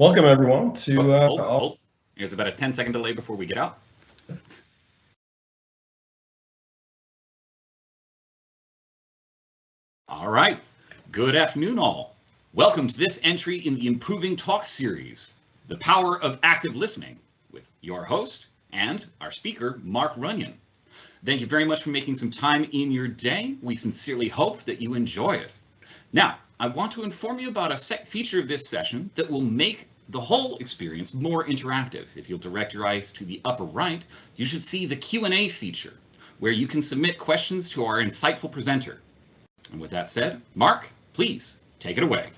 Welcome everyone to hold. There's about a 10-second delay before we get out. All right. Good afternoon, all. Welcome to this entry in the Improving Talk series, The Power of Active Listening, with your host and our speaker, Mark Runyon. Thank you very much for making some time in your day. We sincerely hope that you enjoy it. Now, I want to inform you about a feature of this session that will make the whole experience more interactive. If you'll direct your eyes to the upper right, you should see the Q&A feature, where you can submit questions to our insightful presenter. And with that said, Mark, please take it away.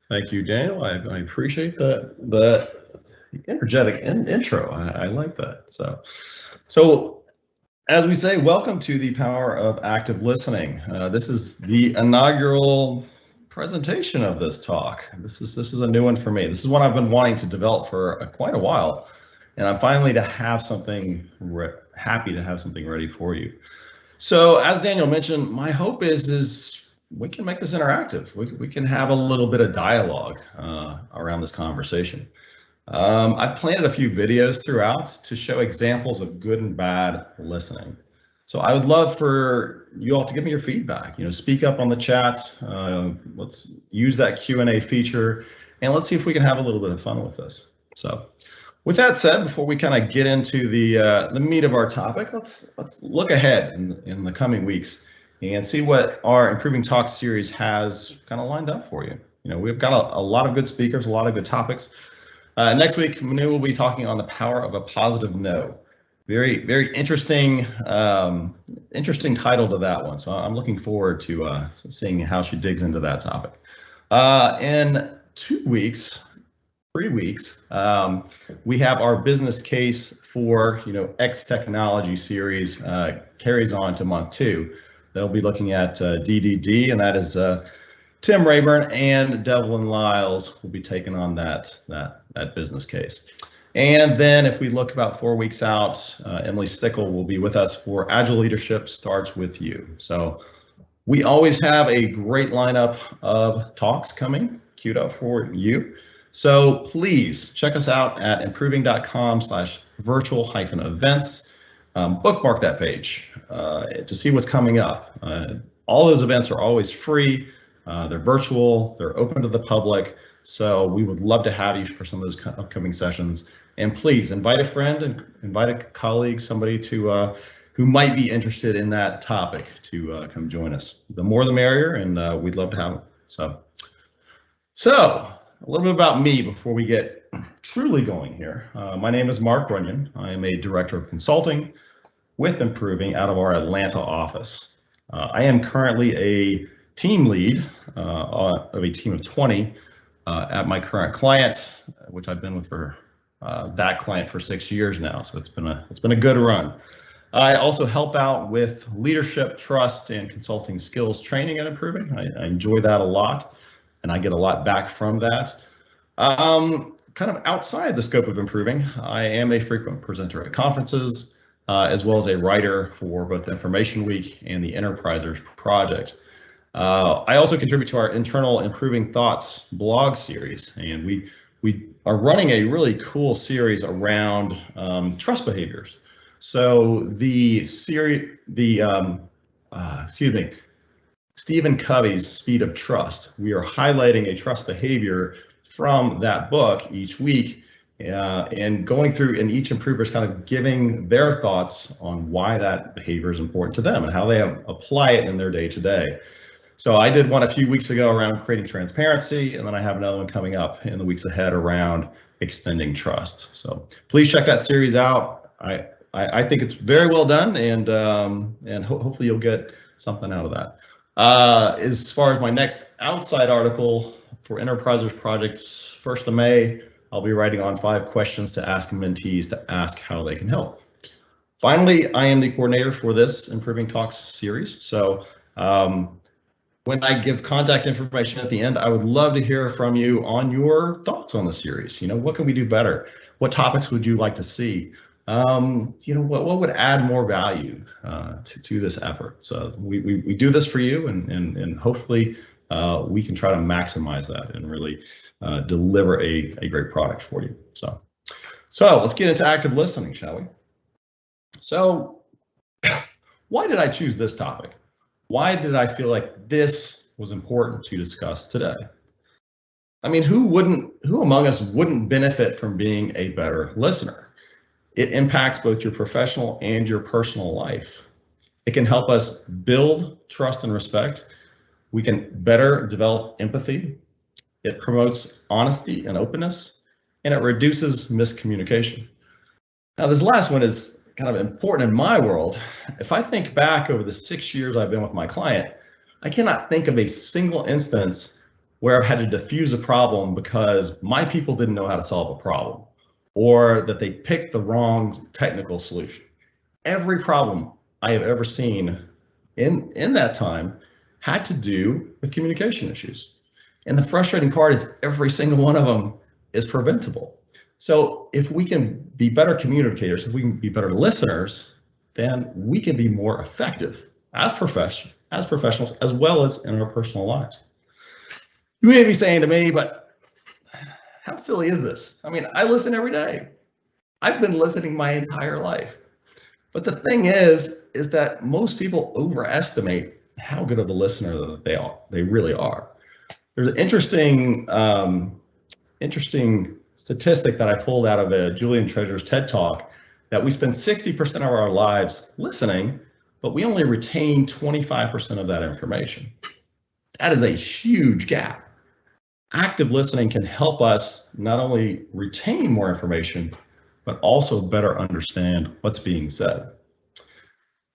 Thank you, Daniel. I appreciate the energetic intro. I like that. So as we say, welcome to the Power of Active Listening. This is the inaugural presentation of this talk. This is a new one for me. This is one I've been wanting to develop for quite a while, and I'm finally happy to have something ready for you. So as Daniel mentioned, my hope is we can make this interactive. We can have a little bit of dialogue around this conversation. I've planted a few videos throughout to show examples of good and bad listening. So I would love for you all to give me your feedback. Speak up on the chat. Let's use that Q&A feature, and let's see if we can have a little bit of fun with this. So with that said, before we kind of get into the meat of our topic, let's look ahead in the coming weeks and see what our Improving Talk series has kind of lined up for you. We've got a lot of good speakers, a lot of good topics. Next week, Manu will be talking on the power of a positive no. Very, very interesting title to that one. So I'm looking forward to seeing how she digs into that topic. In 3 weeks, we have our business case for X technology series carries on to month 2. They'll be looking at DDD, and that is Tim Rayburn and Devlin Lyles will be taking on that business case. And then if we look about 4 weeks out, Emily Stickle will be with us for Agile Leadership Starts With You. So we always have a great lineup of talks coming queued up for you. So please check us out at improving.com/virtual-events. Bookmark that page to see what's coming up. All those events are always free. They're virtual, they're open to the public. So we would love to have you for some of those upcoming sessions. And please invite a friend and invite a colleague, somebody to who might be interested in that topic to come join us. The more the merrier, and we'd love to have them. So a little bit about me before we get truly going here. My name is Mark Runyon. I am a director of consulting with Improving out of our Atlanta office. I am currently a team lead of a team of 20 at my current client, which I've been with for that client for 6 years now. So it's been a good run. I also help out with leadership, trust, and consulting skills training at Improving. I enjoy that a lot, and I get a lot back from that. Kind of outside the scope of Improving, I am a frequent presenter at conferences, as well as a writer for both InformationWeek and the Enterprisers Project. I also contribute to our internal Improving Thoughts blog series, and we are running a really cool series around trust behaviors. So Stephen Covey's Speed of Trust. We are highlighting a trust behavior from that book each week, and going through, and each improver is kind of giving their thoughts on why that behavior is important to them and how they apply it in their day-to-day. So I did one a few weeks ago around creating transparency, and then I have another one coming up in the weeks ahead around extending trust. So please check that series out. I think it's very well done, and hopefully you'll get something out of that. As far as my next outside article for Enterprisers Project, 1st of May, I'll be writing on 5 questions to ask mentees to ask how they can help. Finally, I am the coordinator for this Improving Talks series. So when I give contact information at the end, I would love to hear from you on your thoughts on the series. What can we do better? What topics would you like to see? What would add more value to this effort? So we do this for you, and hopefully we can try to maximize that and really deliver a great product for you. So let's get into active listening, shall we? So why did I choose this topic? Why did I feel like this was important to discuss today? I mean, who among us wouldn't benefit from being a better listener? It impacts both your professional and your personal life. It can help us build trust and respect. We can better develop empathy. It promotes honesty and openness, and it reduces miscommunication. Now, this last one is kind of important in my world. If I think back over the 6 years I've been with my client, I cannot think of a single instance where I've had to diffuse a problem because my people didn't know how to solve a problem or that they picked the wrong technical solution. Every problem I have ever seen in that time had to do with communication issues. And the frustrating part is every single one of them is preventable. So if we can be better communicators, if we can be better listeners, then we can be more effective as professionals, as well as in our personal lives. You may be saying to me, but how silly is this? I mean, I listen every day. I've been listening my entire life. But the thing is that most people overestimate how good of a listener that they really are. There's an interesting statistic that I pulled out of a Julian Treasure's TED Talk that we spend 60% of our lives listening, but we only retain 25% of that information. That is a huge gap. Active listening can help us not only retain more information, but also better understand what's being said.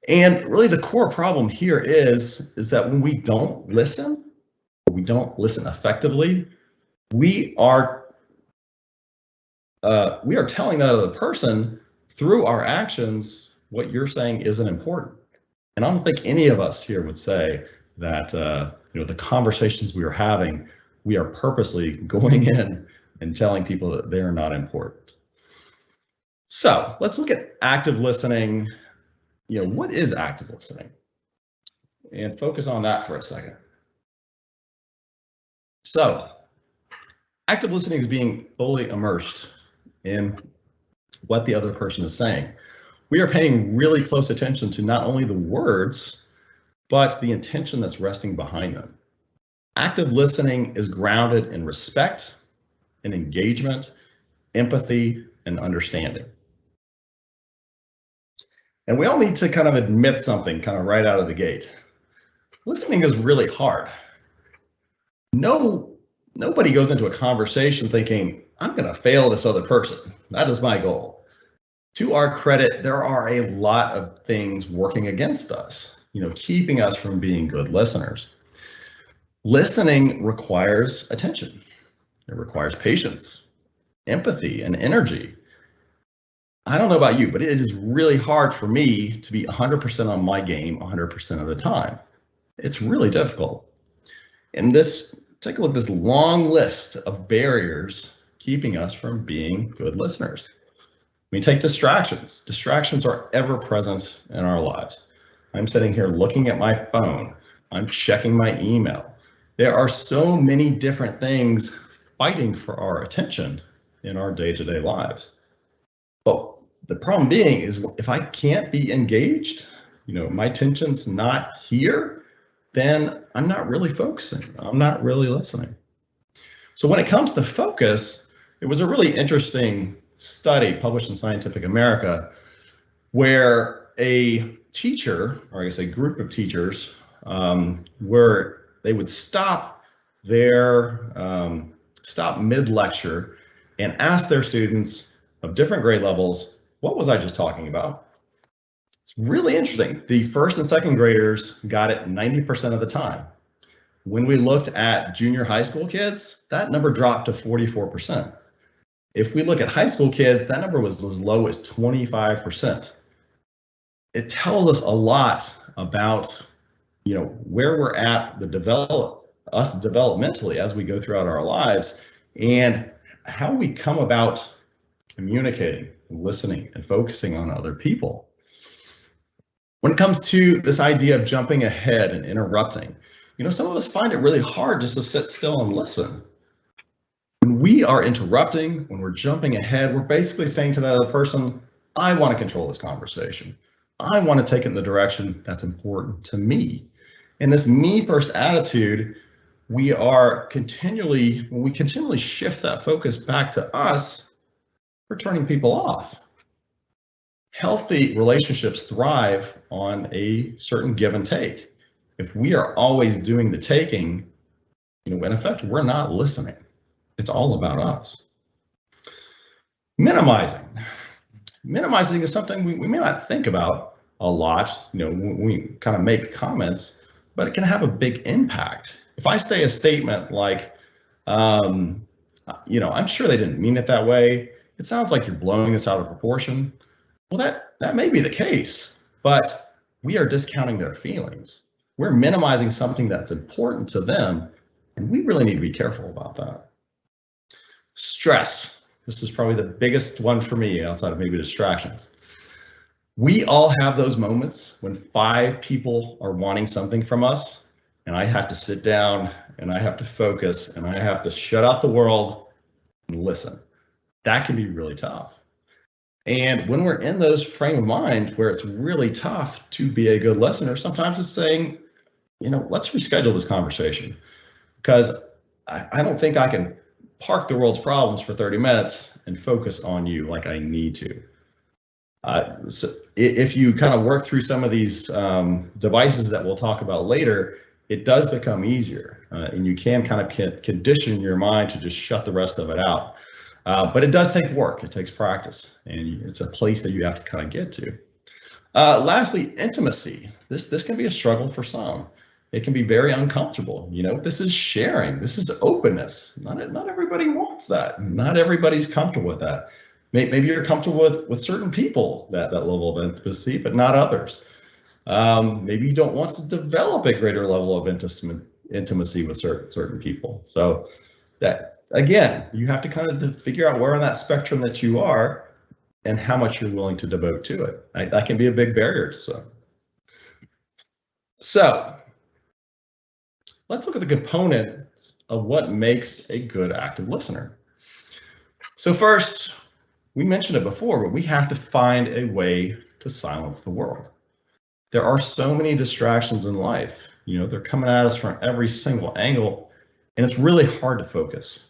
And really the core problem here is that when we don't listen effectively, we are telling that other person through our actions what you're saying isn't important. And I don't think any of us here would say that the conversations we are having, we are purposely going in and telling people that they're not important. So let's look at active listening. What is active listening? And focus on that for a second. So active listening is being fully immersed in what the other person is saying. We are paying really close attention to not only the words, but the intention that's resting behind them. Active listening is grounded in respect, in engagement, empathy, and understanding. And we all need to kind of admit something kind of right out of the gate. Listening is really hard. Nobody goes into a conversation thinking, I'm going to fail this other person. That is my goal. To our credit, there are a lot of things working against us, keeping us from being good listeners. Listening requires attention. It requires patience, empathy, and energy. I don't know about you, but it is really hard for me to be 100% on my game 100% of the time. It's really difficult. And take a look at this long list of barriers keeping us from being good listeners. We take distractions. Distractions are ever present in our lives. I'm sitting here looking at my phone. I'm checking my email. There are so many different things fighting for our attention in our day-to-day lives. But the problem being is if I can't be engaged, my attention's not here, then I'm not really focusing. I'm not really listening. So when it comes to focus, it was a really interesting study published in Scientific America where a teacher, or I guess a group of teachers, where they would stop mid-lecture and ask their students of different grade levels, what was I just talking about? It's really interesting. The first and second graders got it 90% of the time. When we looked at junior high school kids, that number dropped to 44%. If we look at high school kids, that number was as low as 25%. It tells us a lot about, where we're at us developmentally as we go throughout our lives and how we come about communicating, listening, and focusing on other people. When it comes to this idea of jumping ahead and interrupting, Some of us find it really hard just to sit still and listen. When we are interrupting, when we're jumping ahead, we're basically saying to the other person, I want to control this conversation. I want to take it in the direction that's important to me. And this me first attitude, when we continually shift that focus back to us, we're turning people off. Healthy relationships thrive on a certain give and take. If we are always doing the taking, in effect, we're not listening. It's all about us. Minimizing. Minimizing is something we may not think about a lot, when we kind of make comments, but it can have a big impact. If I say a statement like, I'm sure they didn't mean it that way. It sounds like you're blowing this out of proportion. Well, that may be the case, but we are discounting their feelings. We're minimizing something that's important to them, and we really need to be careful about that. Stress. This is probably the biggest one for me outside of maybe distractions. We all have those moments when 5 people are wanting something from us, and I have to sit down and I have to focus and I have to shut out the world and listen. That can be really tough. And when we're in those frame of mind where it's really tough to be a good listener, sometimes it's saying, let's reschedule this conversation, because I don't think I can park the world's problems for 30 minutes and focus on you like I need to. So if you kind of work through some of these devices that we'll talk about later, it does become easier, and you can kind of condition your mind to just shut the rest of it out. But it does take work. It takes practice, and it's a place that you have to kind of get to. Lastly, intimacy. This can be a struggle for some. It can be very uncomfortable. This is sharing. This is openness. Not everybody wants that. Not everybody's comfortable with that. Maybe you're comfortable with certain people, that level of intimacy, but not others. Maybe you don't want to develop a greater level of intimacy with certain people. So that, again, you have to kind of figure out where on that spectrum that you are and how much you're willing to devote to it. That can be a big barrier to some. So let's look at the components of what makes a good active listener. So first, we mentioned it before, but we have to find a way to silence the world. There are so many distractions in life. They're coming at us from every single angle, and it's really hard to focus.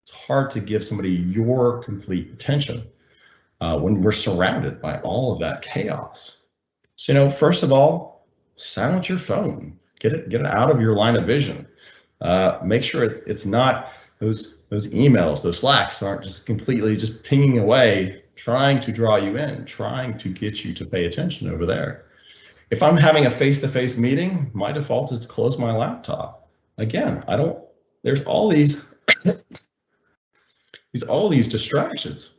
It's hard to give somebody your complete attention when we're surrounded by all of that chaos. So, first of all, silence your phone. Get it out of your line of vision. Make sure it's not those emails, those Slacks aren't just completely just pinging away, trying to draw you in, trying to get you to pay attention over there. If I'm having a face-to-face meeting, my default is to close my laptop. Again, there's all these distractions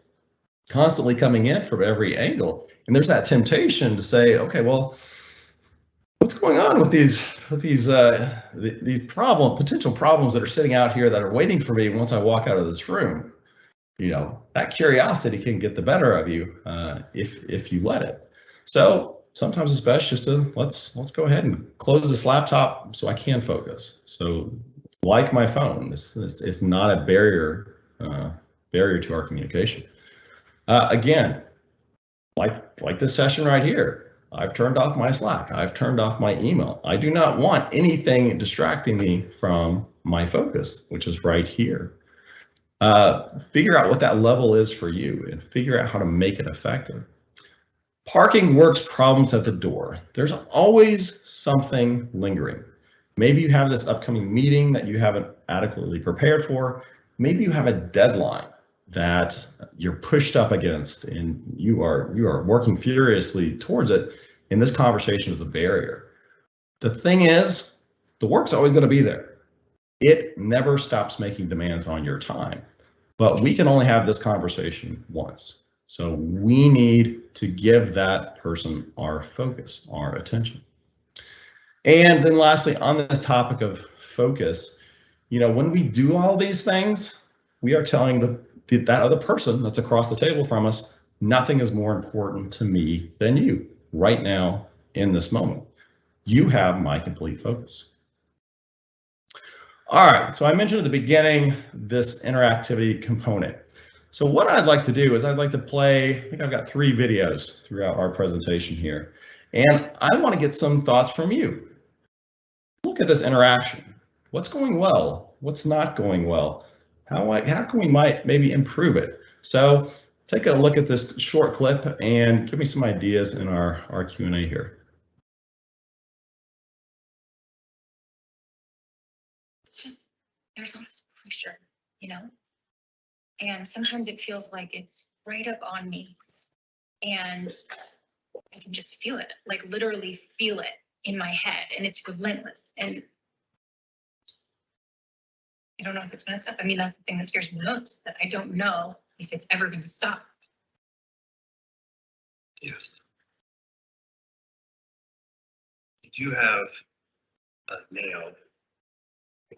constantly coming in from every angle. And there's that temptation to say, okay, well, what's going on with these potential problems that are sitting out here that are waiting for me once I walk out of this room? That curiosity can get the better of you if you let it. So sometimes it's best just to let's go ahead and close this laptop so I can focus. So like my phone, it's not a barrier to our communication. Again, like this session right here. I've turned off my Slack. I've turned off my email. I do not want anything distracting me from my focus, which is right here. Figure out what that level is for you and figure out how to make it effective. Parking works problems at the door. There's always something lingering. Maybe you have this upcoming meeting that you haven't adequately prepared for. Maybe you have a deadline that you're pushed up against and you are working furiously towards it, and this conversation is a barrier. The thing is, the work's always going to be there. It never stops making demands on your time, but we can only have this conversation once. So we need to give that person our focus, our attention. And then lastly, on this topic of focus, when we do all these things, we are telling that other person that's across the table from us, nothing is more important to me than you right now in this moment. You have my complete focus. All right, so I mentioned at the beginning this interactivity component. So what I'd like to do is I'd like to play, I think I've got 3 videos throughout our presentation here, and I want to get some thoughts from you. Look at this interaction. What's going well? What's not going well? How can we maybe improve it? So take a look at this short clip and give me some ideas in our Q&A here. It's just, there's all this pressure, you know? And sometimes it feels like it's right up on me. And I can just feel it, like literally feel it in my head. And it's relentless. And I don't know if it's going to stop. I mean, that's the thing that scares me most, is that I don't know if it's ever going to stop. Yeah. You do have a nail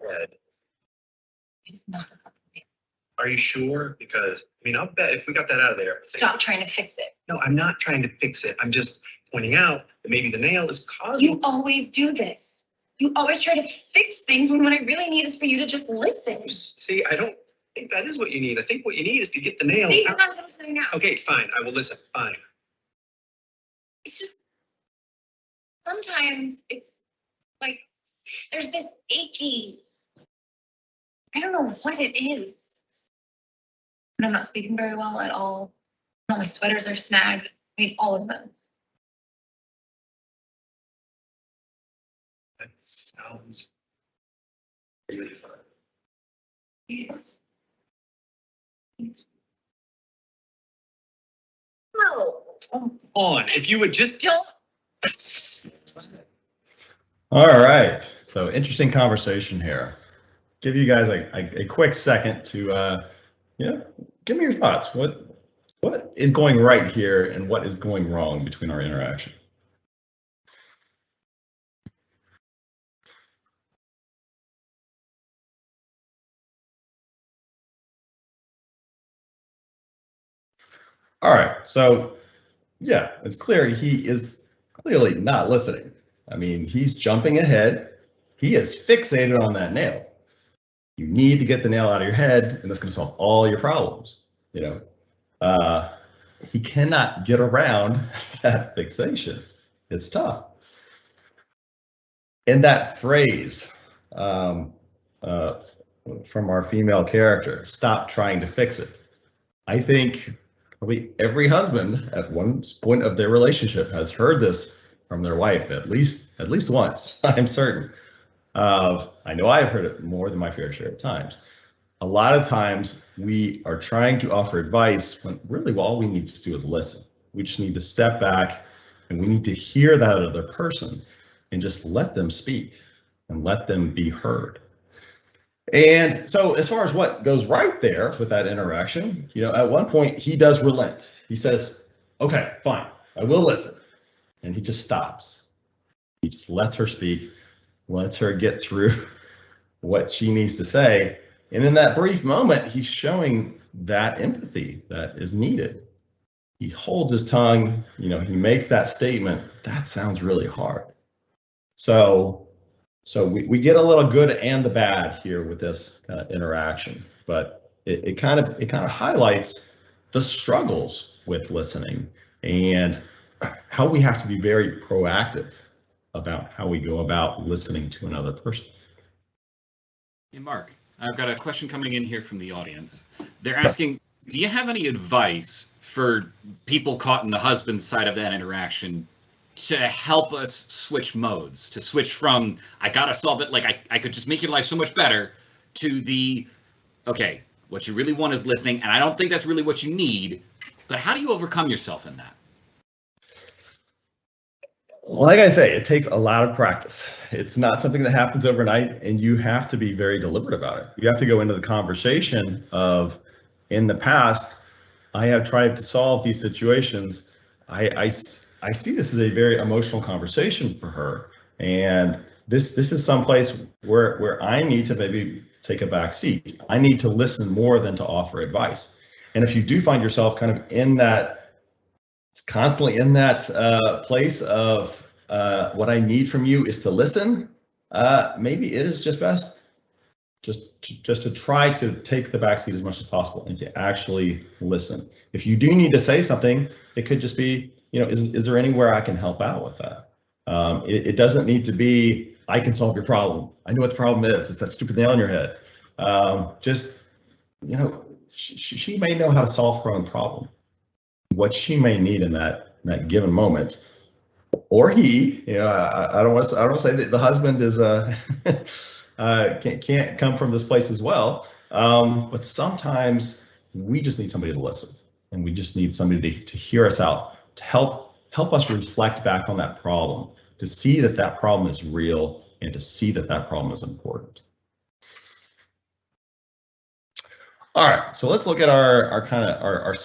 head. It's not about the nail. Are you sure? Because I mean, I'll bet if we got that out of there. Stop trying to fix it. No, I'm not trying to fix it. I'm just pointing out that maybe the nail is causing. You always do this. You always try to fix things when what I really need is for you to just listen. See, I don't think that is what you need. I think what you need is to get the nail See, out. I'm not listening now. Okay, fine. I will listen. Fine. It's just, sometimes it's like, there's this achy, I don't know what it is. And I'm not sleeping very well at all. All my sweaters are snagged. I mean, all of them. That sounds really fun. Yes. No. Come on, if you would just Don't. All right, so interesting conversation here. Give you guys a quick second to, give me your thoughts. What is going right here and what is going wrong between our interaction? All right, so yeah, it's clear he is clearly not listening. I mean, he's jumping ahead. He is fixated on that nail. You need to get the nail out of your head, and that's going to solve all your problems. He cannot get around that fixation. It's tough. And that phrase from our female character, "Stop trying to fix it." I think probably every husband at one point of their relationship has heard this from their wife at least once. I'm certain. I know I've heard it more than my fair share of times. A lot of times we are trying to offer advice when really all we need to do is listen. We just need to step back and we need to hear that other person and just let them speak and let them be heard. And so as far as what goes right there with that interaction, at one point he does relent. He says, okay, fine, I will listen. And he just stops. He just lets her speak, lets her get through what she needs to say. And in that brief moment, he's showing that empathy that is needed. He holds his tongue, he makes that statement. That sounds really hard. So we get a little good and the bad here with this kind of interaction, but it kind of highlights the struggles with listening and how we have to be very proactive about how we go about listening to another person. Hey, Mark, I've got a question coming in here from the audience. They're asking, do you have any advice for people caught in the husband's side of that interaction to help us switch modes, to switch from, I gotta solve it, like I could just make your life so much better, to the, okay, what you really want is listening, and I don't think that's really what you need, but how do you overcome yourself in that? Like I say, it takes a lot of practice. It's not something that happens overnight, and you have to be very deliberate about it. You have to go into the conversation of, in the past, I have tried to solve these situations. I see this as a very emotional conversation for her, and this is someplace where I need to maybe take a back seat. I need to listen more than to offer advice. And if you do find yourself kind of in that, constantly in that place of what I need from you is to listen, maybe it is just best just to try to take the backseat as much as possible and to actually listen. If you do need to say something, it could just be, is there anywhere I can help out with that? It doesn't need to be, I can solve your problem. I know what the problem is. It's that stupid nail in your head. She may know how to solve her own problem. What she may need in that given moment, or he, I don't want to say that the husband is can't come from this place as well. But sometimes we just need somebody to listen, and we just need somebody to hear us out, to help us reflect back on that problem, to see that problem is real, and to see that problem is important. All right, so let's look at our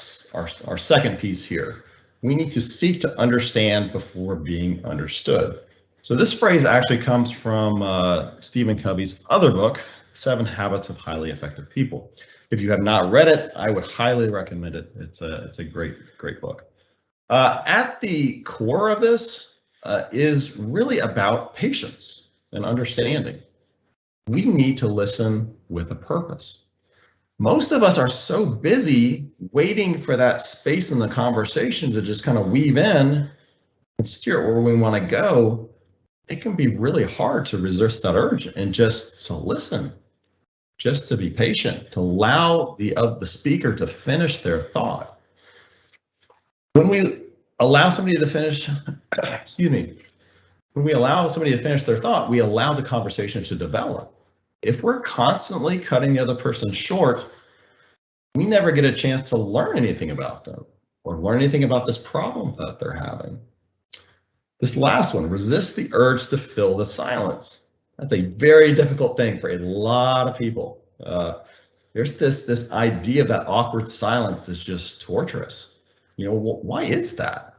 second piece here. We need to seek to understand before being understood. So this phrase actually comes from Stephen Covey's other book, 7 Habits of Highly Effective People. If you have not read it, I would highly recommend it. It's a great book. At the core of this is really about patience and understanding. We need to listen with a purpose. Most of us are so busy waiting for that space in the conversation to just kind of weave in and steer it where we want to go. It can be really hard to resist that urge and just to listen, just to be patient, to allow the speaker to finish their thought. When we allow somebody to finish, when we allow somebody to finish their thought, we allow the conversation to develop. If we're constantly cutting the other person short, we never get a chance to learn anything about them or learn anything about this problem that they're having. This last one, resist the urge to fill the silence. That's a very difficult thing for a lot of people. There's this idea of that awkward silence that's just torturous. Why is that?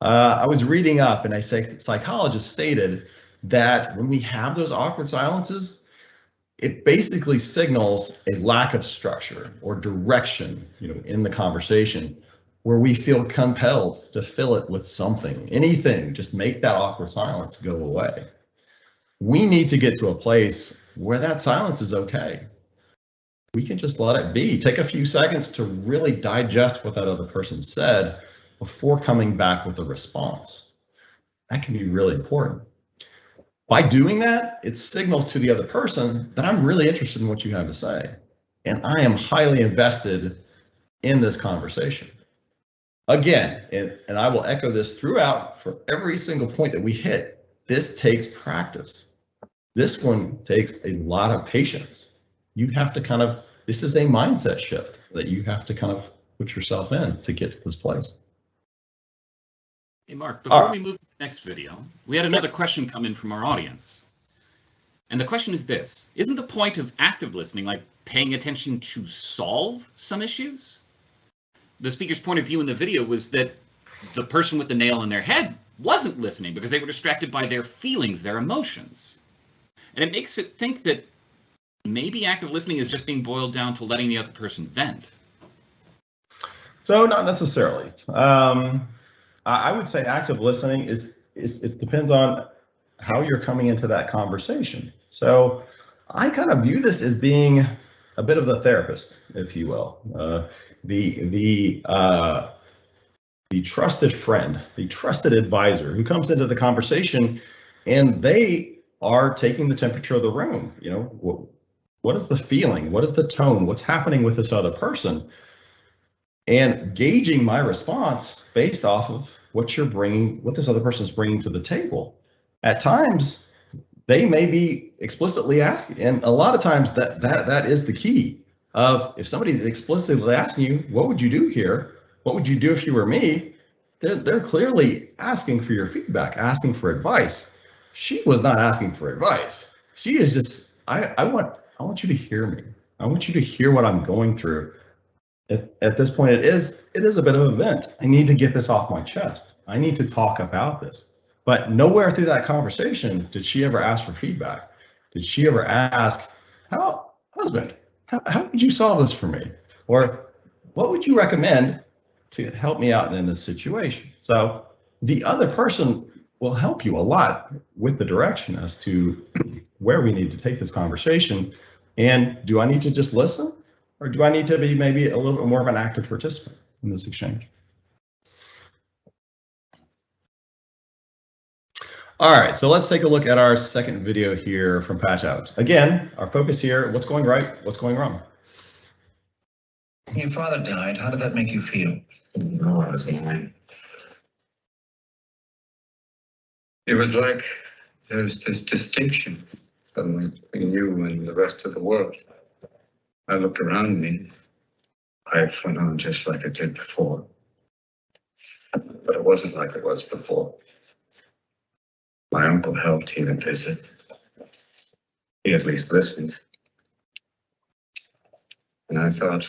I was reading up, and a psychologist stated that when we have those awkward silences, it basically signals a lack of structure or direction, in the conversation, where we feel compelled to fill it with something, anything, just make that awkward silence go away. We need to get to a place where that silence is okay. We can just let it be. Take a few seconds to really digest what that other person said before coming back with a response. That can be really important. By doing that, it signals to the other person that I'm really interested in what you have to say, and I am highly invested in this conversation. Again, and I will echo this throughout for every single point that we hit, this takes practice. This one takes a lot of patience. You have to this is a mindset shift that you have to put yourself in to get to this place. Hey, Mark, before we move to the next video, we had another question come in from our audience. And the question is this: isn't the point of active listening like paying attention to solve some issues? The speaker's point of view in the video was that the person with the nail in their head wasn't listening because they were distracted by their feelings, their emotions. And it makes it think that maybe active listening is just being boiled down to letting the other person vent. So not necessarily. I would say active listening it depends on how you're coming into that conversation. So I kind of view this as being a bit of the therapist, if you will, the trusted friend, the trusted advisor who comes into the conversation, and they are taking the temperature of the room. What is the feeling? What is the tone? What's happening with this other person? And gauging my response based off of what this other person is bringing to the table. At times, they may be explicitly asking, and a lot of times that is the key of if somebody's explicitly asking you, what would you do here? What would you do if you were me? They're clearly asking for your feedback, asking for advice. She was not asking for advice. She is just, I want you to hear me. I want you to hear what I'm going through. At this point, it is a bit of an event. I need to get this off my chest. I need to talk about this. But nowhere through that conversation did she ever ask for feedback. Did she ever ask, husband, how would you solve this for me? Or what would you recommend to help me out in this situation? So the other person will help you a lot with the direction as to where we need to take this conversation. And do I need to just listen, or do I need to be maybe a little bit more of an active participant in this exchange? All right, so let's take a look at our second video here from Patch Out. Again, our focus here, what's going right, what's going wrong? When your father died, how did that make you feel? Oh, I was lying. It was like there's this distinction suddenly between you and the rest of the world. I looked around me. Life went on just like it did before. But it wasn't like it was before. My uncle helped, he would visit. He at least listened. And I thought,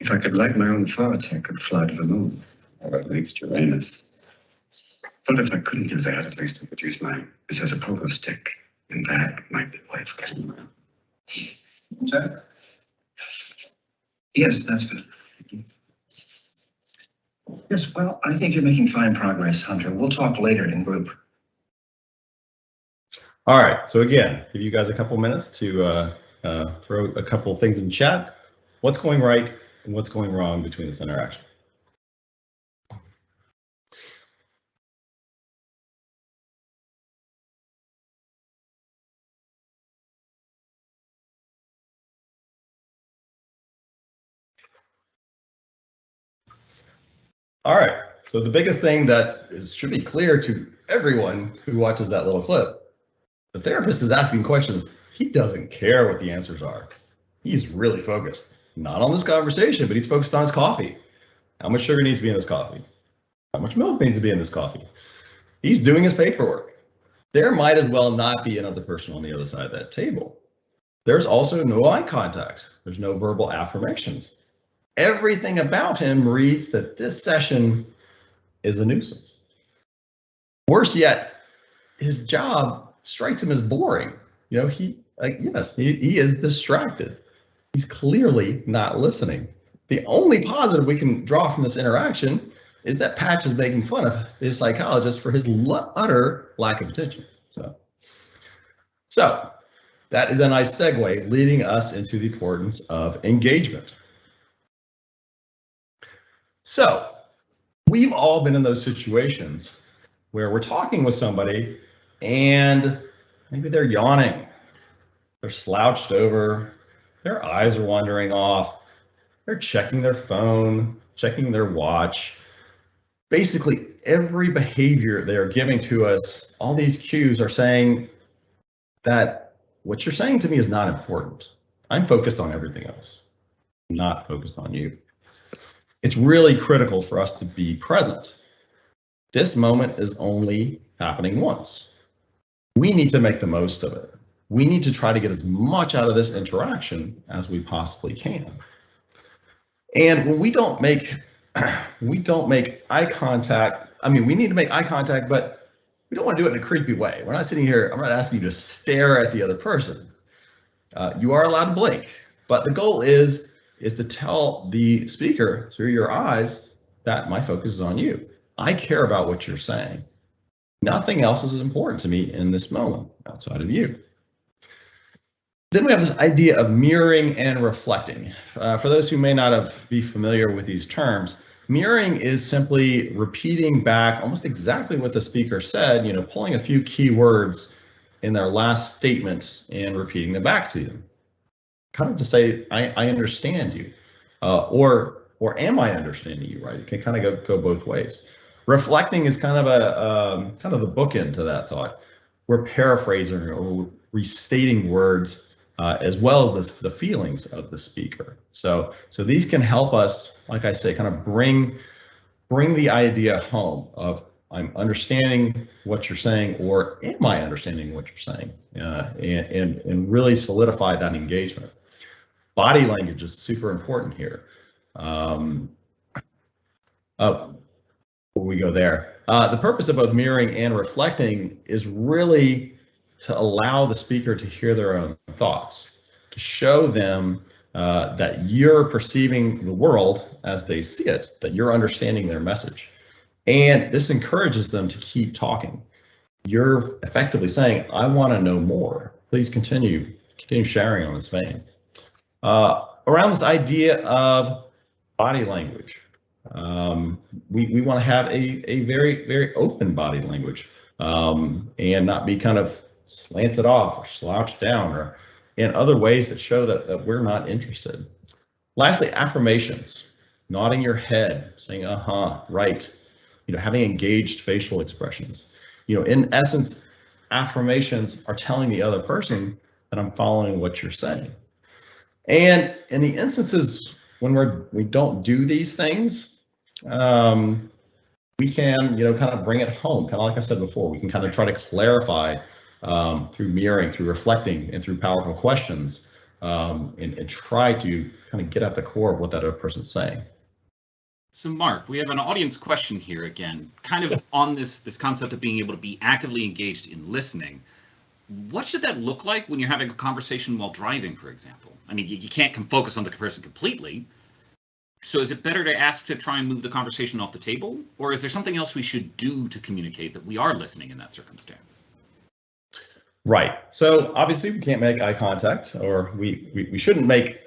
if I could light my own farts, I could fly to the moon, or at least Uranus. But if I couldn't do that, at least I could use this as a pogo stick, and that might be why it's getting around. Sir? Yes, that's good. Yes, well, I think you're making fine progress, Hunter. We'll talk later in group. All right, so again, give you guys a couple minutes to throw a couple things in chat. What's going right and what's going wrong between this interaction? All right, so the biggest thing that should be clear to everyone who watches that little clip, the therapist is asking questions. He doesn't care what the answers are. He's really focused, not on this conversation, but he's focused on his coffee. How much sugar needs to be in his coffee? How much milk needs to be in this coffee? He's doing his paperwork. There might as well not be another person on the other side of that table. There's also no eye contact. There's no verbal affirmations. Everything about him reads that this session is a nuisance. Worse yet, his job strikes him as boring. You know, he is distracted. He's clearly not listening. The only positive we can draw from this interaction is that Patch is making fun of his psychologist for his utter lack of attention. So that is a nice segue leading us into the importance of engagement. So we've all been in those situations where we're talking with somebody and maybe they're yawning, they're slouched over, their eyes are wandering off, they're checking their phone, checking their watch. Basically, every behavior they are giving to us, all these cues are saying that what you're saying to me is not important. I'm focused on everything else, I'm not focused on you. It's really critical for us to be present. This moment is only happening once. We need to make the most of it. We need to try to get as much out of this interaction as we possibly can. And when we don't make eye contact, I mean, we need to make eye contact, but we don't want to do it in a creepy way. We're not sitting here, I'm not asking you to stare at the other person. You are allowed to blink, but the goal is to tell the speaker through your eyes that my focus is on you. I care about what you're saying. Nothing else is important to me in this moment outside of you. Then we have this idea of mirroring and reflecting. For those who may not be familiar with these terms, mirroring is simply repeating back almost exactly what the speaker said, you know, pulling a few key words in their last statement and repeating them back to you. Kind of to say, I understand you, or am I understanding you, right? It can kind of go both ways. Reflecting is kind of the bookend to that thought. We're paraphrasing or restating words as well as the feelings of the speaker. So these can help us, like I say, kind of bring the idea home of I'm understanding what you're saying, or am I understanding what you're saying, and really solidify that engagement. Body language is super important here. Before we go there, the purpose of both mirroring and reflecting is really to allow the speaker to hear their own thoughts, to show them that you're perceiving the world as they see it, that you're understanding their message. And this encourages them to keep talking. You're effectively saying, I want to know more. Please continue continue sharing on this vein. Around this idea of body language, we want to have a very, very open body language, and not be kind of slanted off or slouched down or in other ways that show that we're not interested. Lastly, affirmations, nodding your head, saying, right, having engaged facial expressions. In essence, affirmations are telling the other person that I'm following what you're saying. And in the instances when we don't do these things, we can, kind of bring it home, kind of like I said before. We can kind of try to clarify through mirroring, through reflecting, and through powerful questions, and try to kind of get at the core of what that other person's saying. So Mark, we have an audience question here again, kind of on this concept of being able to be actively engaged in listening. What should that look like when you're having a conversation while driving, for example? I mean, you can't focus on the person completely. So is it better to ask to try and move the conversation off the table? Or is there something else we should do to communicate that we are listening in that circumstance? Right. So obviously we can't make eye contact, or we shouldn't make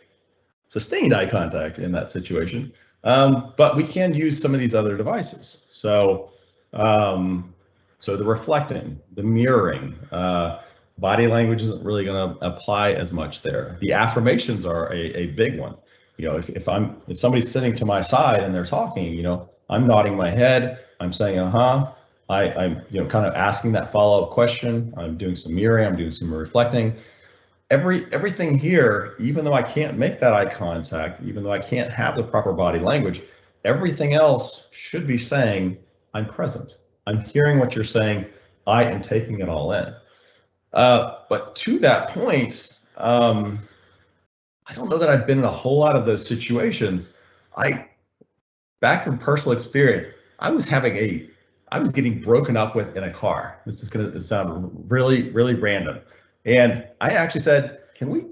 sustained eye contact in that situation. But we can use some of these other devices. So the reflecting, the mirroring, body language isn't really going to apply as much there. The affirmations are a big one. If somebody's sitting to my side and they're talking, I'm nodding my head, I'm saying, I'm kind of asking that follow-up question. I'm doing some mirroring, I'm doing some reflecting. Everything here, even though I can't make that eye contact, even though I can't have the proper body language, everything else should be saying, I'm present. I'm hearing what you're saying. I am taking it all in. But to that point, I don't know that I've been in a whole lot of those situations. Back from personal experience, I was getting broken up with in a car. This is going to sound really, really random. And I actually said, can we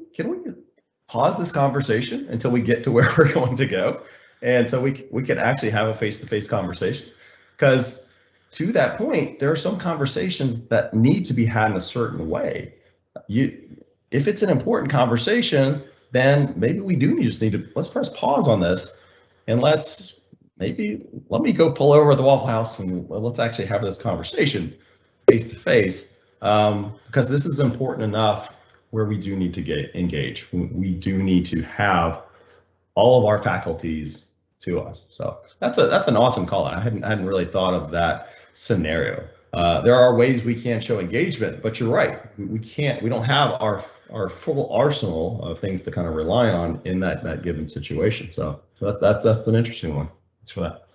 pause this conversation until we get to where we're going to go? And so we can actually have a face-to-face conversation. Because to that point, there are some conversations that need to be had in a certain way. If it's an important conversation, then maybe we do just need to, let's press pause on this, and let me go pull over at the Waffle House and let's actually have this conversation face to face, because this is important enough where we do need to engage. We do need to have all of our faculties to us. So that's an awesome call. I hadn't really thought of that scenario. There are ways we can show engagement, but you're right. We don't have our full arsenal of things to kind of rely on in that given situation. So that's an interesting one. Thanks for that.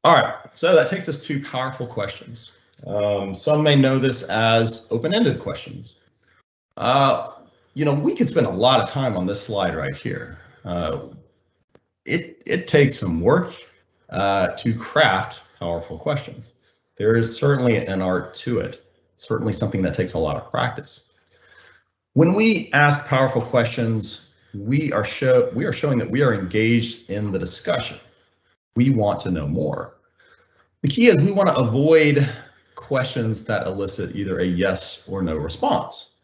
All right, so that takes us to powerful questions. Some may know this as open-ended questions. We could spend a lot of time on this slide right here. It takes some work to craft powerful questions. There is certainly an art to it, certainly something that takes a lot of practice. When we ask powerful questions, we are showing that we are engaged in the discussion. We want to know more. The key is we want to avoid questions that elicit either a yes or no response.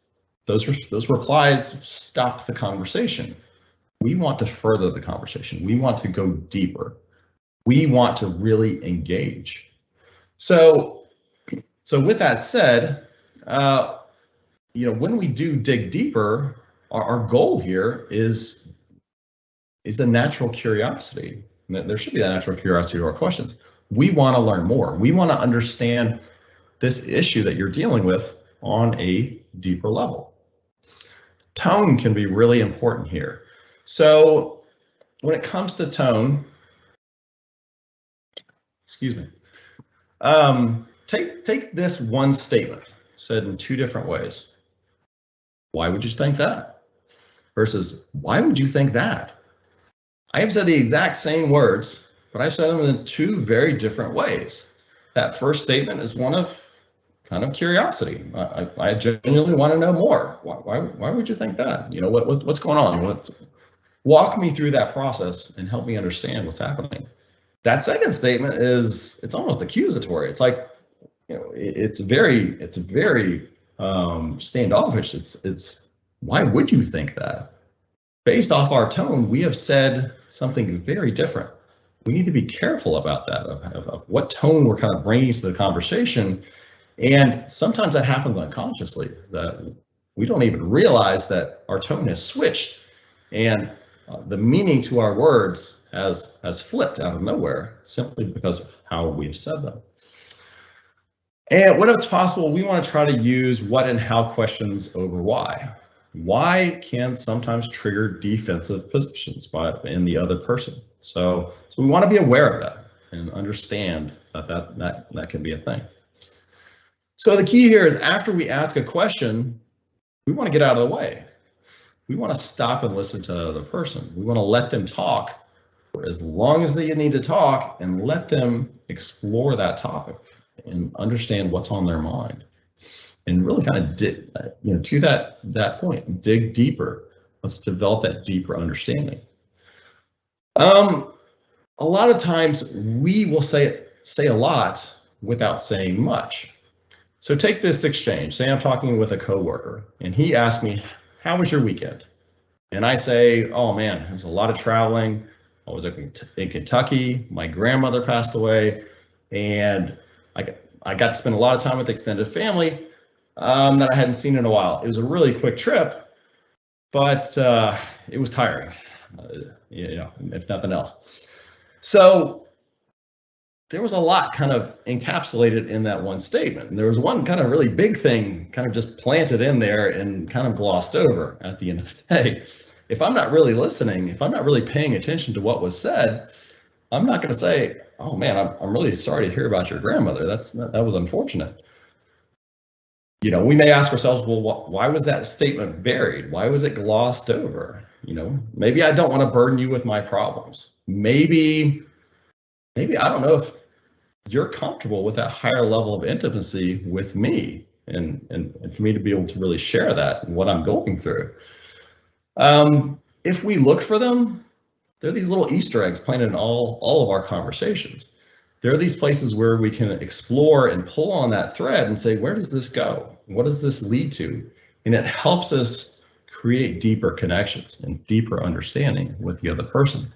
Those replies stop the conversation. We want to further the conversation. We want to go deeper. We want to really engage. So with that said, when we do dig deeper, our goal here is a natural curiosity. There should be that natural curiosity to our questions. We want to learn more. We want to understand this issue that you're dealing with on a deeper level. Tone can be really important here. So when it comes to tone, take this one statement said in two different ways. Why would you think that? Versus, why would you think that? I have said the exact same words, but I've said them in two very different ways. That first statement is one of kind of curiosity. I genuinely want to know more. Why would you think that? What's going on? Walk me through that process and help me understand what's happening. That second statement it's almost accusatory. It's like, it's very standoffish. It's why would you think that? Based off our tone, we have said something very different. We need to be careful about that, of what tone we're kind of bringing to the conversation. And sometimes that happens unconsciously, that we don't even realize that our tone has switched, and the meaning to our words has flipped out of nowhere simply because of how we've said them. And when it's possible, we want to try to use what and how questions over why. Why can sometimes trigger defensive positions in the other person. So we want to be aware of that and understand that can be a thing. So the key here is, after we ask a question, we want to get out of the way. We want to stop and listen to the other person. We want to let them talk for as long as they need to talk, and let them explore that topic and understand what's on their mind, and really kind of to that point, dig deeper. Let's develop that deeper understanding. A lot of times we will say a lot without saying much. So take this exchange. Say I'm talking with a coworker, and he asks me, "How was your weekend?" And I say, "Oh man, there's a lot of traveling. I was in Kentucky. My grandmother passed away, and I got to spend a lot of time with extended family that I hadn't seen in a while. It was a really quick trip, but it was tiring, if nothing else." So there was a lot kind of encapsulated in that one statement. And there was one kind of really big thing kind of just planted in there and kind of glossed over at the end of the day. If I'm not really listening, if I'm not really paying attention to what was said, I'm not going to say, "Oh man, I'm really sorry to hear about your grandmother. That was unfortunate." We may ask ourselves, well, why was that statement buried? Why was it glossed over? Maybe I don't want to burden you with my problems. Maybe I don't know if you're comfortable with that higher level of intimacy with me, and for me to be able to really share that and what I'm going through. If we look for them, there are these little Easter eggs planted in all of our conversations. There are these places where we can explore and pull on that thread and say, where does this go? What does this lead to? And it helps us create deeper connections and deeper understanding with the other person.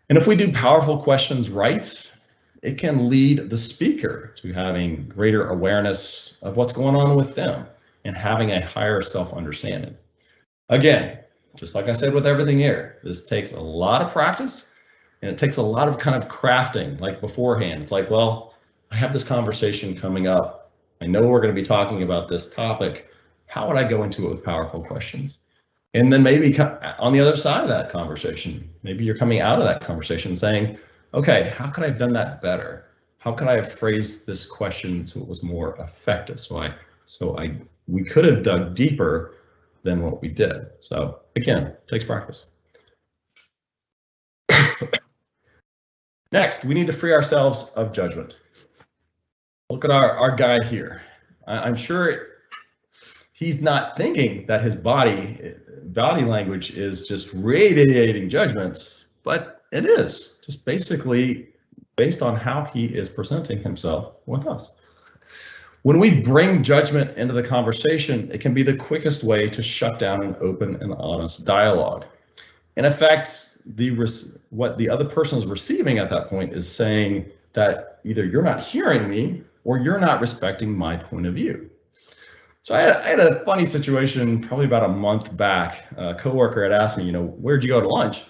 And if we do powerful questions right, it can lead the speaker to having greater awareness of what's going on with them and having a higher self-understanding. Again, just like I said with everything here, this takes a lot of practice, and it takes a lot of kind of crafting, like beforehand. It's like, well, I have this conversation coming up. I know we're going to be talking about this topic. How would I go into it with powerful questions? And then maybe on the other side of that conversation, maybe you're coming out of that conversation saying, okay, how could I have done that better? How could I have phrased this question so it was more effective? So we could have dug deeper than what we did. So again, it takes practice. Next, we need to free ourselves of judgment. Look at our guy here. I'm sure he's not thinking that his body language is just radiating judgment, but it is just basically based on how he is presenting himself with us. When we bring judgment into the conversation, it can be the quickest way to shut down an open and honest dialogue. In effect, what the other person is receiving at that point is saying that either you're not hearing me or you're not respecting my point of view. So I had a funny situation probably about a month back. A coworker had asked me, where'd you go to lunch?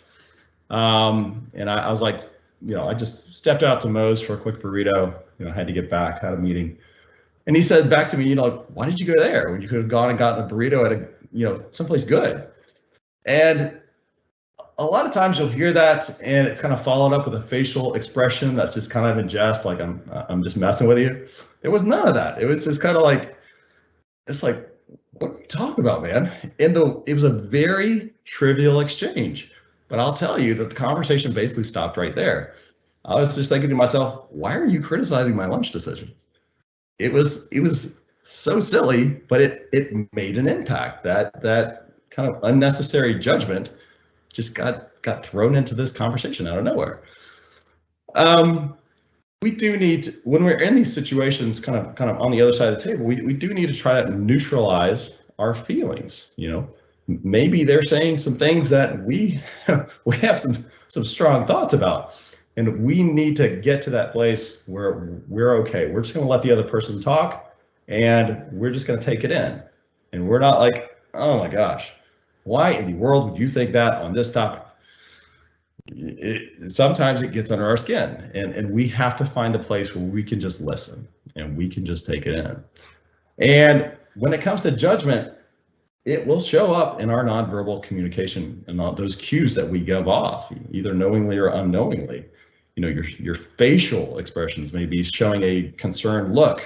And I was like, I just stepped out to Moe's for a quick burrito. I had to get back, had a meeting. And he said back to me, why did you go there when you could have gone and gotten a burrito at someplace good? And a lot of times you'll hear that, and it's kind of followed up with a facial expression that's just kind of in jest, like I'm just messing with you. There was none of that. It was just kind of like, it's like, what are you talking about, man? And it was a very trivial exchange, but I'll tell you that the conversation basically stopped right there. I was just thinking to myself, why are you criticizing my lunch decisions? It was so silly, but it made an impact. That kind of unnecessary judgment just got thrown into this conversation out of nowhere. we do need to, when we're in these situations, kind of on the other side of the table, we do need to try to neutralize our feelings. You know, maybe they're saying some things that we we have some strong thoughts about, and we need to get to that place where we're okay. We're just going to let the other person talk, and we're just going to take it in, and we're not like, oh my gosh, why in the world would you think that on this topic? Sometimes it gets under our skin, and we have to find a place where we can just listen and we can just take it in. And when it comes to judgment, it will show up in our nonverbal communication and all those cues that we give off, either knowingly or unknowingly. You know, your facial expressions may be showing a concerned look.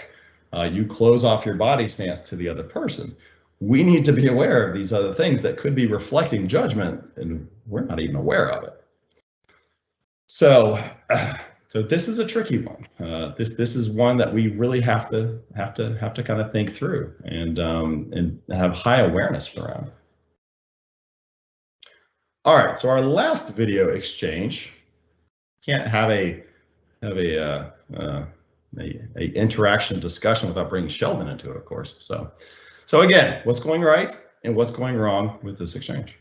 You close off your body stance to the other person. We need to be aware of these other things that could be reflecting judgment, and we're not even aware of it. So this is a tricky one. This is one that we really have to kind of think through and have high awareness around. All right, so our last video exchange, can't have a interaction discussion without bringing Sheldon into it, of course. So again, what's going right and what's going wrong with this exchange?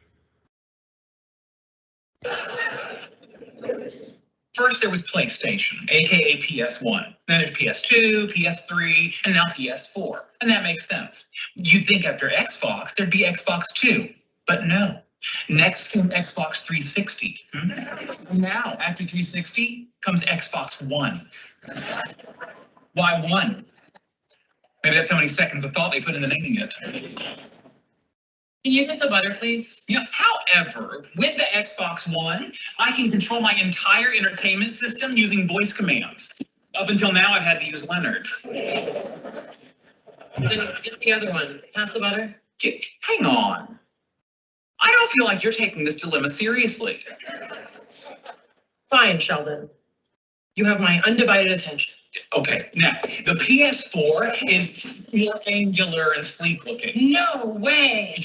First, there was PlayStation, aka PS1. Then there's PS2, PS3, and now PS4. And that makes sense. You'd think after Xbox, there'd be Xbox 2. But no. Next came Xbox 360. And now, after 360, comes Xbox One. Why one? Maybe that's how many seconds of thought they put into naming it. Can you get the butter, please? You know, however, with the Xbox One, I can control my entire entertainment system using voice commands. Up until now, I've had to use Leonard. Then get the other one. Pass the butter. Hang on. I don't feel like you're taking this dilemma seriously. Fine, Sheldon. You have my undivided attention. Okay, now, the PS4 is more angular and sleek looking. No way!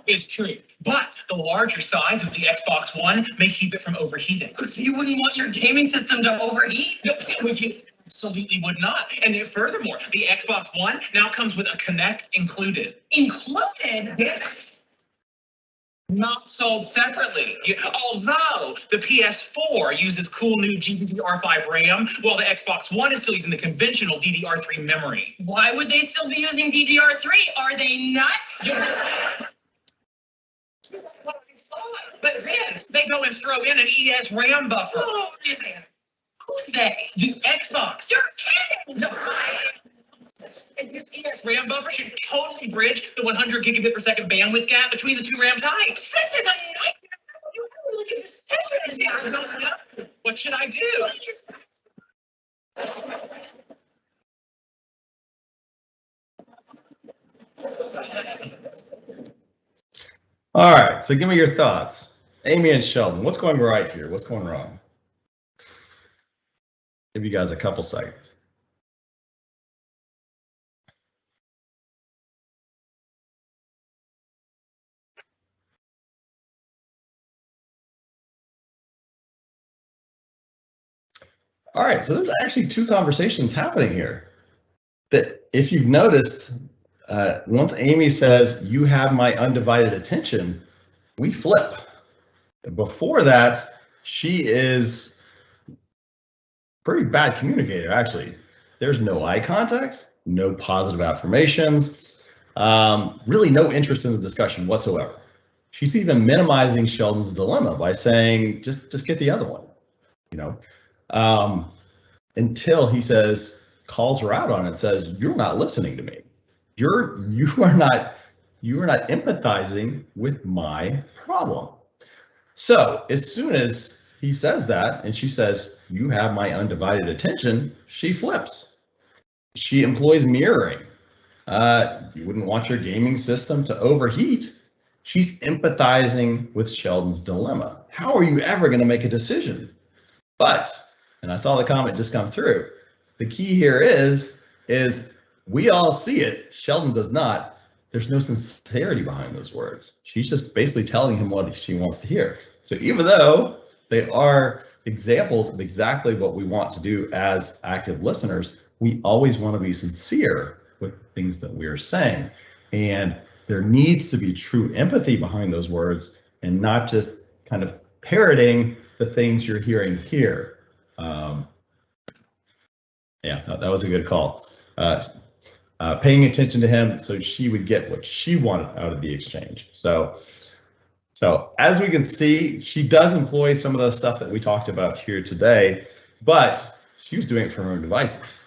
It's true, but the larger size of the Xbox One may keep it from overheating. You wouldn't want your gaming system to overheat? No, you absolutely would not. And then furthermore, the Xbox One now comes with a Kinect included. Included? Yes. Not sold separately. Although the PS4 uses cool new GDDR5 RAM, while the Xbox One is still using the conventional DDR3 memory. Why would they still be using DDR3? Are they nuts? But then they go and throw in an ES RAM buffer. Oh, who's they? The Xbox. You're kidding! No. And this ES RAM buffer should totally bridge the 100 gigabit per second bandwidth gap between the two RAM types. This is a nightmare. You have to look at this picture. I don't know. What should I do? All right, so give me your thoughts. Amy and Sheldon, what's going right here? What's going wrong? Give you guys a couple seconds. All right, so there's actually two conversations happening here. That if you've noticed, once Amy says, "You have my undivided attention," we flip. Before that, she is pretty bad communicator, actually. There's no eye contact, no positive affirmations, really no interest in the discussion whatsoever. She's even minimizing Sheldon's dilemma by saying, just get the other one, you know, until he says, calls her out on it, says, "You're not listening to me. You are not empathizing with my problem." So as soon as he says that and she says, "You have my undivided attention," she flips. She employs mirroring. You wouldn't want your gaming system to overheat. She's empathizing with Sheldon's dilemma. How are you ever going to make a decision? But, and I saw the comment just come through, the key here is we all see it. Sheldon does not. There's no sincerity behind those words. She's just basically telling him what she wants to hear. So even though They are examples of exactly what we want to do as active listeners. We always want to be sincere with things that we are saying. And there needs to be true empathy behind those words and not just kind of parroting the things you're hearing here. Yeah, that was a good call. Paying attention to him so she would get what she wanted out of the exchange. So as we can see, she does employ some of the stuff that we talked about here today, but she was doing it from her own devices,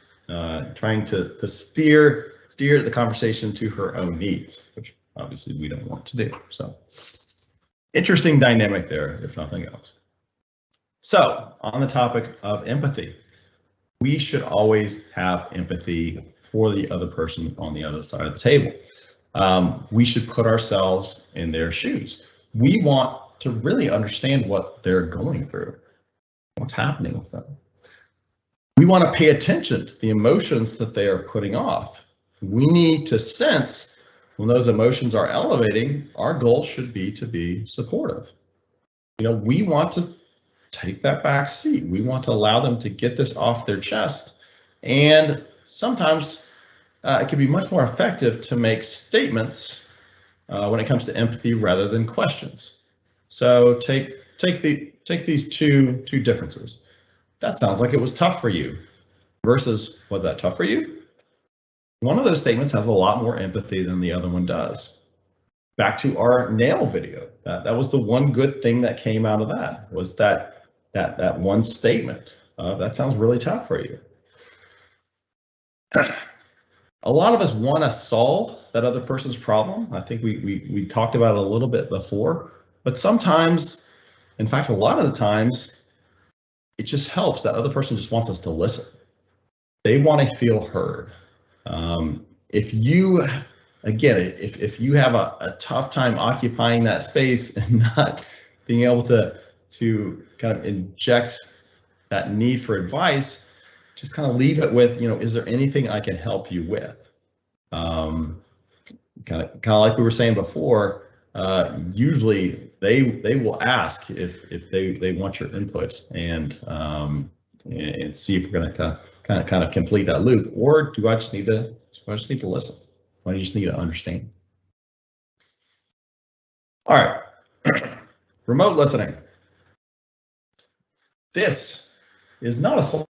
trying to steer the conversation to her own needs, which obviously we don't want to do. So interesting dynamic there, if nothing else. So on the topic of empathy, we should always have empathy for the other person on the other side of the table. We should put ourselves in their shoes. We want to really understand what they're going through, what's happening with them. We want to pay attention to the emotions that they are putting off. We need to sense when those emotions are elevating. Our goal should be to be supportive. We want to take that back seat. We want to allow them to get this off their chest. And sometimes it can be much more effective to make statements when it comes to empathy rather than questions. So take these two differences. That sounds like it was tough for you versus, was that tough for you? One of those statements has a lot more empathy than the other one does. Back to our nail video. That was the one good thing that came out of that, was that one statement. That sounds really tough for you. A lot of us want to solve that other person's problem. I think we talked about it a little bit before, but sometimes, in fact, a lot of the times, it just helps. That other person just wants us to listen. They want to feel heard. If you have a tough time occupying that space and not being able to kind of inject that need for advice, just kind of leave it with, is there anything I can help you with? Kind of like we were saying before, usually they will ask if they want your input and see if we're going to kind of complete that loop, or do I just need to listen? Or do you just need to understand? All right, remote listening. This is not a slide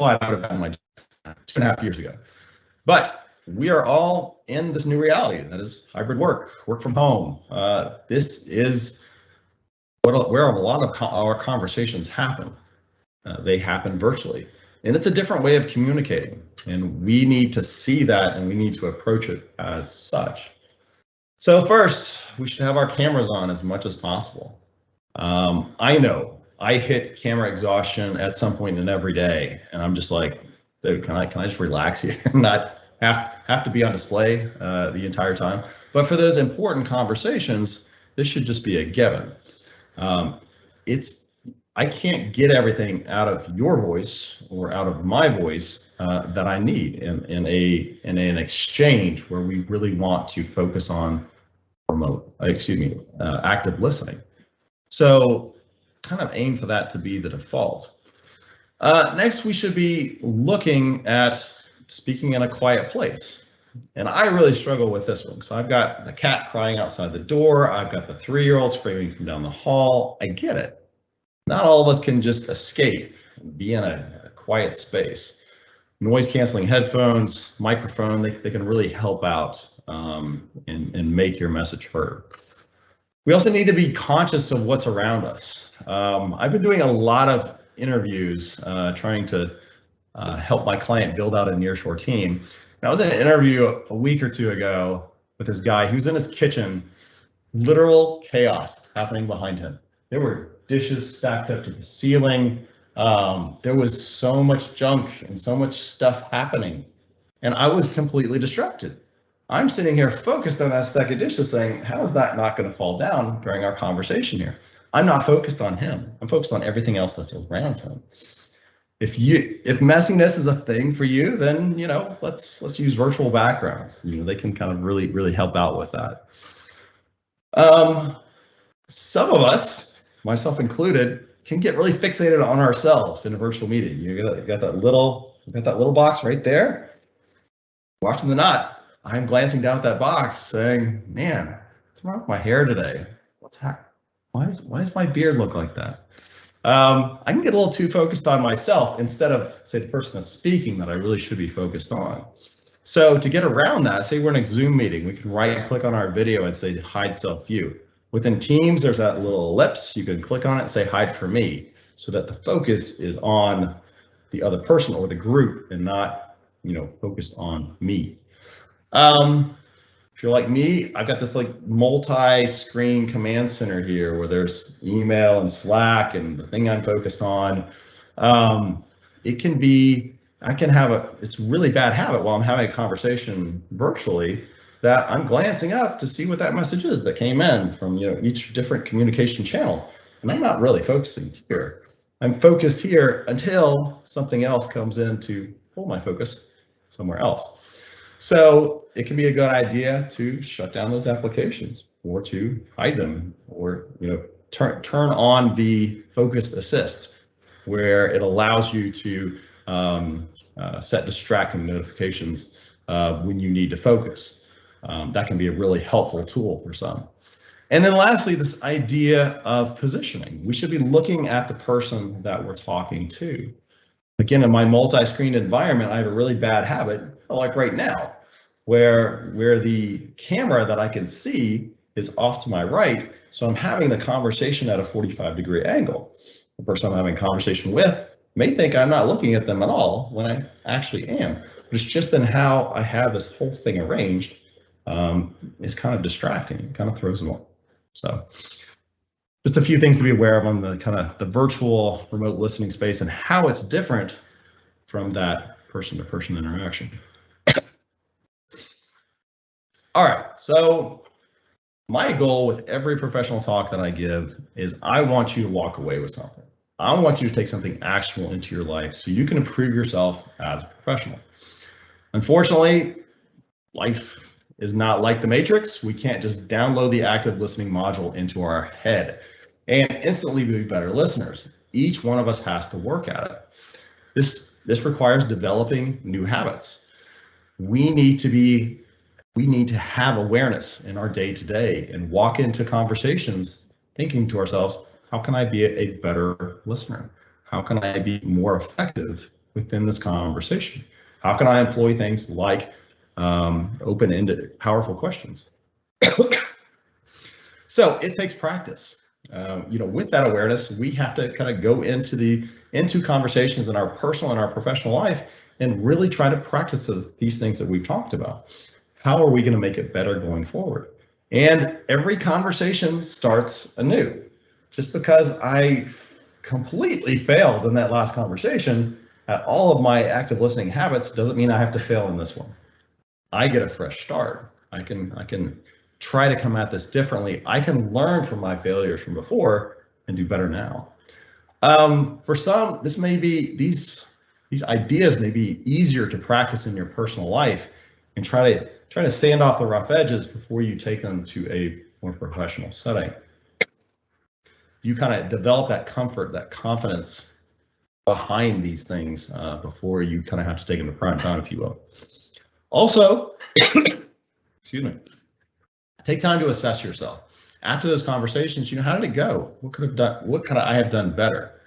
I would have had in my 2.5 years ago, but we are all in this new reality that is hybrid work from home. This is where a lot of our conversations happen. They happen virtually, and it's a different way of communicating, and we need to see that and we need to approach it as such. So first, we should have our cameras on as much as possible. I know I hit camera exhaustion at some point in every day, and I'm just like, dude, can I just relax here and not have to be on display the entire time? But for those important conversations, this should just be a given. I can't get everything out of your voice or out of my voice that I need in an exchange where we really want to focus on active listening. So kind of aim for that to be the default. Next, we should be looking at speaking in a quiet place. And I really struggle with this one because I've got the cat crying outside the door. I've got the 3-year-old screaming from down the hall. I get it. Not all of us can just escape and be in a quiet space. Noise canceling headphones, microphone, they can really help out and make your message heard. We also need to be conscious of what's around us. I've been doing a lot of interviews trying to help my client build out a nearshore team. And I was in an interview a week or two ago with this guy. He was in his kitchen, literal chaos happening behind him. There were dishes stacked up to the ceiling. There was so much junk and so much stuff happening. And I was completely distracted. I'm sitting here focused on that stack of dishes saying, how is that not going to fall down during our conversation here? I'm not focused on him. I'm focused on everything else that's around him. If messiness is a thing for you, then let's use virtual backgrounds. They can kind of really help out with that. Some of us myself included, can get really fixated on ourselves in a virtual meeting. You got that little box right there. Watching the knot, I'm glancing down at that box saying, man, what's wrong with my hair today? Why does my beard look like that? I can get a little too focused on myself instead of, say, the person that's speaking that I really should be focused on. So to get around that, say we're in a Zoom meeting, we can right-click on our video and say hide self-view. Within Teams, there's that little ellipse. You can click on it and say hide for me, so that the focus is on the other person or the group and not, focused on me. If you're like me, I've got this like multi-screen command center here where there's email and Slack and the thing I'm focused on. I can have it's a really bad habit while I'm having a conversation virtually that I'm glancing up to see what that message is that came in from each different communication channel. And I'm not really focusing here. I'm focused here until something else comes in to pull my focus somewhere else. So it can be a good idea to shut down those applications or to hide them or turn on the focus assist where it allows you to set distracting notifications when you need to focus. That can be a really helpful tool for some. And then lastly, this idea of positioning. We should be looking at the person that we're talking to. Again, in my multi-screen environment, I have a really bad habit, like right now, where the camera that I can see is off to my right. So I'm having the conversation at a 45-degree angle. The person I'm having a conversation with may think I'm not looking at them at all when I actually am. But it's just in how I have this whole thing arranged. It's kind of distracting. It kind of throws them off. So just a few things to be aware of on the virtual remote listening space and how it's different from that person-to-person interaction. All right, so my goal with every professional talk that I give is I want you to walk away with something. I want you to take something actionable into your life so you can improve yourself as a professional. Unfortunately, life is not like the Matrix. We can't just download the active listening module into our head and instantly be better listeners. Each one of us has to work at it. This requires developing new habits. We need to have awareness in our day-to-day and walk into conversations thinking to ourselves, how can I be a better listener? How can I be more effective within this conversation? How can I employ things like open-ended, powerful questions? So it takes practice. With that awareness, we have to kind of go into conversations in our personal and our professional life and really try to practice these things that we've talked about. How are we going to make it better going forward? And every conversation starts anew. Just because I completely failed in that last conversation at all of my active listening habits doesn't mean I have to fail in this one. I get a fresh start. I can try to come at this differently. I can learn from my failures from before and do better now. For some, these ideas may be easier to practice in your personal life and try to sand off the rough edges before you take them to a more professional setting. You kind of develop that comfort, that confidence behind these things before you kind of have to take them to prime time, if you will. Also, excuse me, take time to assess yourself. After those conversations, how did it go? What could I have done better?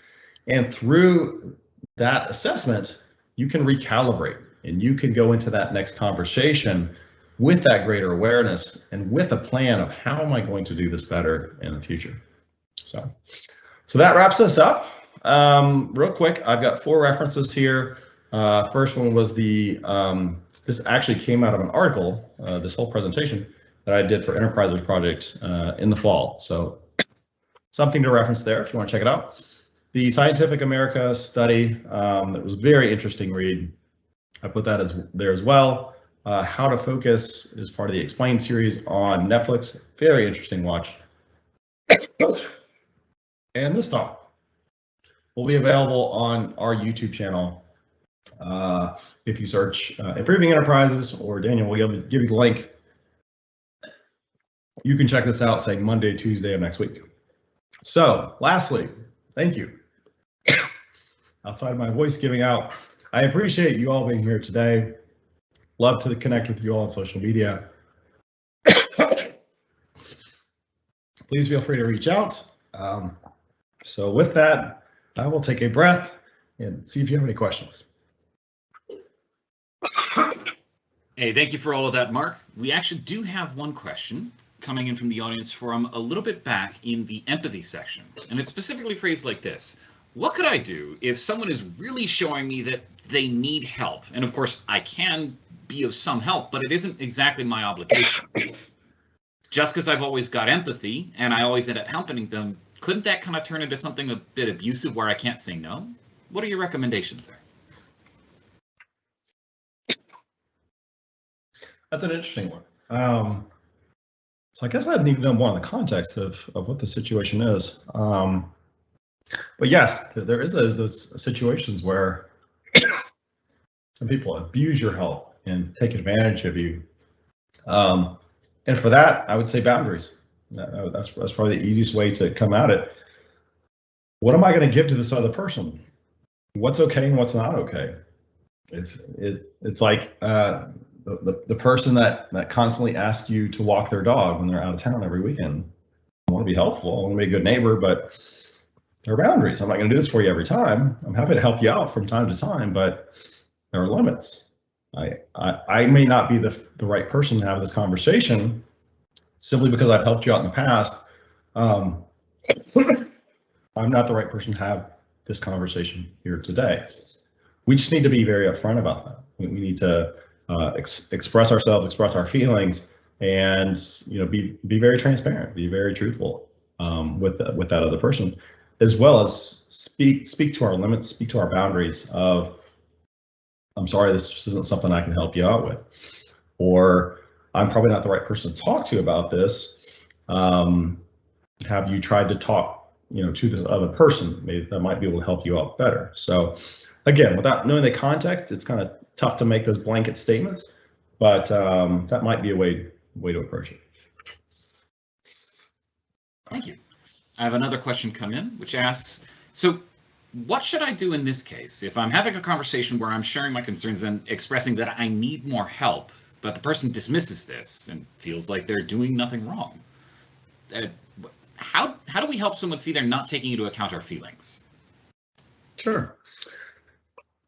And through that assessment, you can recalibrate and you can go into that next conversation with that greater awareness and with a plan of how am I going to do this better in the future. So that wraps us up. Real quick, I've got 4 references here. First one was this actually came out of an article, this whole presentation that I did for Enterprises Project in the fall. So something to reference there if you want to check it out. The Scientific America study, that was very interesting read. I put that there as well. How to Focus is part of the Explained series on Netflix. Very interesting watch. And this talk will be available on our YouTube channel. If you search Improving Enterprises, or Daniel will give you the link. You can check this out, say Monday, Tuesday of next week. So lastly, thank you. Outside of my voice giving out, I appreciate you all being here today. Love to connect with you all on social media. Please feel free to reach out. So with that, I will take a breath and see if you have any questions. Hey, thank you for all of that, Mark. We actually do have one question coming in from the audience from a little bit back in the empathy section. And it's specifically phrased like this. What could I do if someone is really showing me that they need help? And of course, I can be of some help, but it isn't exactly my obligation. Just because I've always got empathy and I always end up helping them, couldn't that kind of turn into something a bit abusive where I can't say no? What are your recommendations there? That's an interesting one. So I guess I didn't even know more on the context of what the situation is. But yes, there is those situations where some people abuse your help and take advantage of you. And for that, I would say boundaries. That's probably the easiest way to come at it. What am I going to give to this other person? What's okay and what's not okay? It's like the person that constantly asks you to walk their dog when they're out of town every weekend. I want to be helpful. I want to be a good neighbor, but there are boundaries. I'm not going to do this for you every time. I'm happy to help you out from time to time, but there are limits. I may not be the right person to have this conversation simply because I've helped you out in the past. I'm not the right person to have this conversation here today. We just need to be very upfront about that. We need to express ourselves, express our feelings, and be very transparent, be very truthful with that other person, as well as speak to our limits, speak to our boundaries of, I'm sorry, this just isn't something I can help you out with, or I'm probably not the right person to talk to about this. Have you tried to talk, to this other person? Maybe that might be able to help you out better. So again, without knowing the context, it's kind of tough to make those blanket statements, but that might be a way to approach it. Thank you. I have another question come in, which asks, so what should I do in this case if I'm having a conversation where I'm sharing my concerns and expressing that I need more help, but the person dismisses this and feels like they're doing nothing wrong? How do we help someone see they're not taking into account our feelings? Sure.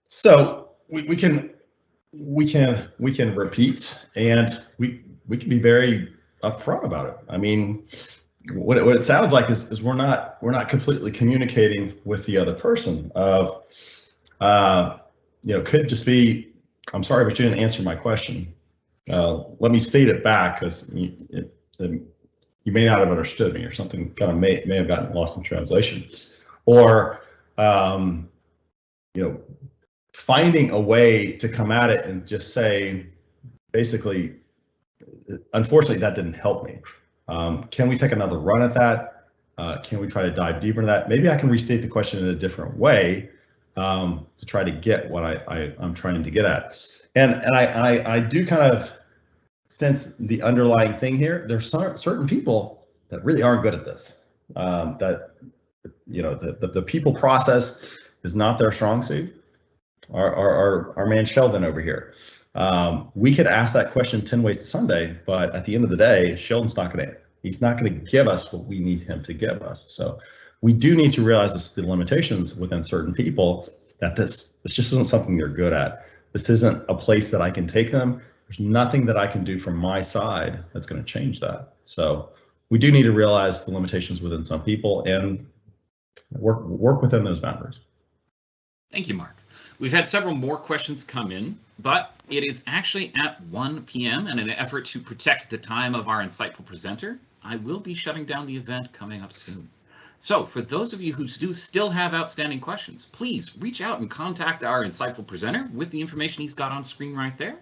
So we can repeat, and we can be very upfront about it. I mean, what it sounds like is we're not completely communicating with the other person. Could just be, I'm sorry, but you didn't answer my question. Let me state it back, because you may not have understood me, or something kind of may have gotten lost in translation, or finding a way to come at it and just say, basically, unfortunately, that didn't help me. Can we take another run at that? Can we try to dive deeper into that? Maybe I can restate the question in a different way to try to get what I'm trying to get at. And I do kind of sense the underlying thing here. There's certain people that really aren't good at this. The people process is not their strong suit. Our man Sheldon over here. We could ask that question 10 ways to Sunday, but at the end of the day, Sheldon's he's not going to give us what we need him to give us. So we do need to realize the limitations within certain people, that this just isn't something they're good at. This isn't a place that I can take them. There's nothing that I can do from my side that's going to change that. So we do need to realize the limitations within some people and work within those boundaries. Thank you, Mark. We've had several more questions come in, but it is actually at 1 p.m. and in an effort to protect the time of our insightful presenter, I will be shutting down the event coming up soon. So for those of you who do still have outstanding questions, please reach out and contact our insightful presenter with the information he's got on screen right there.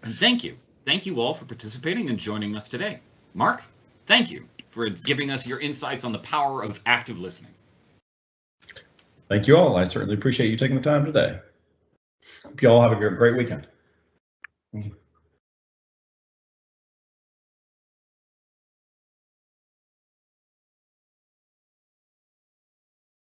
And thank you. Thank you all for participating and joining us today. Mark, thank you for giving us your insights on the power of active listening. Thank you all. I certainly appreciate you taking the time today. Hope you all have a great weekend.